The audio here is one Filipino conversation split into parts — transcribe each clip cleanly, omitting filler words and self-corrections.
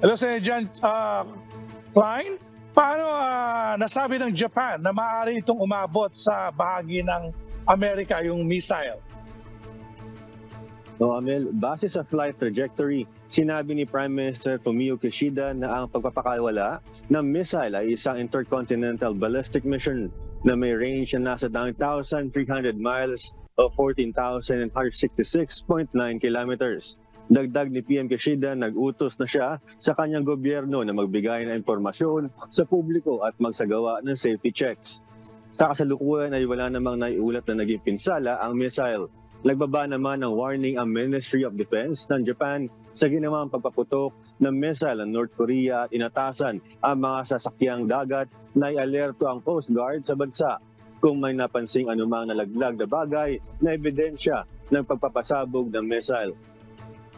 Hello, Sir John Klein. Paano nasabi ng Japan na maaari itong umabot sa bahagi ng Amerika, yung missile? No, Amel, base sa flight trajectory, sinabi ni Prime Minister Fumio Kishida na ang pagpapakawala ng missile ay isang intercontinental ballistic mission na may range na nasa 9,300 miles o 14,166.9 kilometers. Dagdag ni PM Kishida, nag-utos na siya sa kanyang gobyerno na magbigay ng impormasyon sa publiko at magsagawa ng safety checks. Sa kasalukuyan ay wala namang naiulat na naging pinsala ang missile. Nagbaba naman ng warning ang Ministry of Defense ng Japan sa ginawang pagpaputok ng missile ng North Korea at inatasan ang mga sasakyang dagat na i-alerto ang Coast Guard sa bansa kung may napansing anumang nalaglag na bagay na ebidensya ng pagpapasabog ng missile.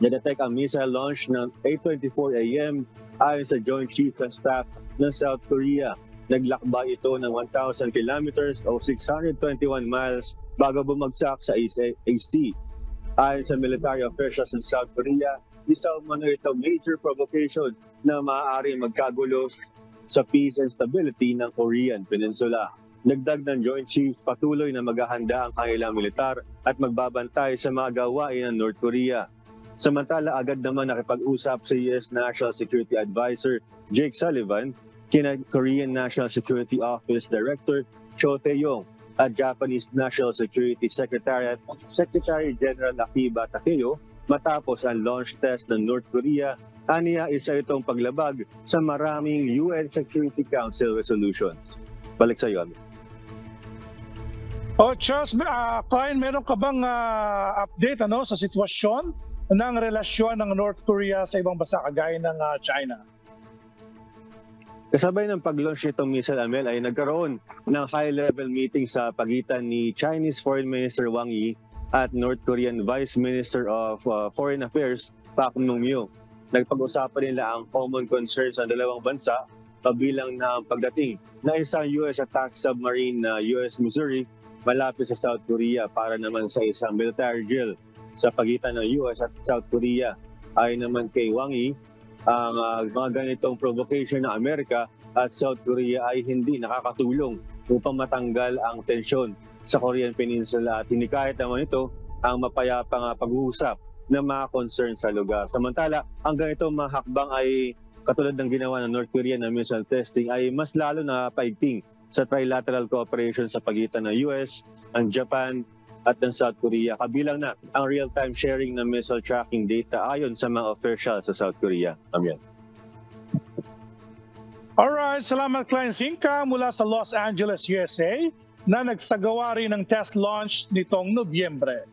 Na-detect ang missile launch ng 8:24 a.m. ayon sa Joint Chiefs of Staff ng South Korea. Naglakbay ito ng 1,000 kilometers o 621 miles bago bumagsak sa AC. Ayon sa military officials ng South Korea, isa umano ito major provocation na maaaring magkagulo sa peace and stability ng Korean Peninsula. Dagdag ng Joint Chiefs, patuloy na maghahanda ang kanilang militar at magbabantay sa mga gawain ng North Korea. Samantala, agad naman nakipag-usap sa US National Security Advisor Jake Sullivan, kina Korean National Security Office Director Cho Tae-yong at Japanese National Security Secretary General Akiba Takeo matapos ang launch test ng North Korea. Aniya, isa itong paglabag sa maraming UN Security Council resolutions. Balik sa iyo. Charles, Klein, meron ka bang update sa sitwasyon ng relasyon ng North Korea sa ibang bansa kagaya ng China? Kasabay ng pag-launch nitong missile, Amel, ay nagkaroon ng high-level meeting sa pagitan ni Chinese Foreign Minister Wang Yi at North Korean Vice Minister of Foreign Affairs Pak Myung-moo. Nagpag-usapan nila ang common concerns ng dalawang bansa, kabilang na ang pagdating na isang US attack submarine na US Missouri malapit sa South Korea para naman sa isang military drill sa pagitan ng US at South Korea. Ayon naman kay Wang Yi, ang mga ganitong provocation ng Amerika at South Korea ay hindi nakakatulong upang matanggal ang tensyon sa Korean Peninsula at hinikayat naman ito ang mapayapang pag-uusap ng mga concern sa lugar. Samantala, ang ganitong mga hakbang ay katulad ng ginawa ng North Korea na missile testing ay mas lalo na paigting sa trilateral cooperation sa pagitan ng US, ang Japan, at ng South Korea, kabilang na ang real-time sharing ng missile tracking data ayon sa mga official sa South Korea. Amen. Alright, salamat Klein Sinca mula sa Los Angeles, USA na nagsagawa rin ng test launch nitong Nobyembre.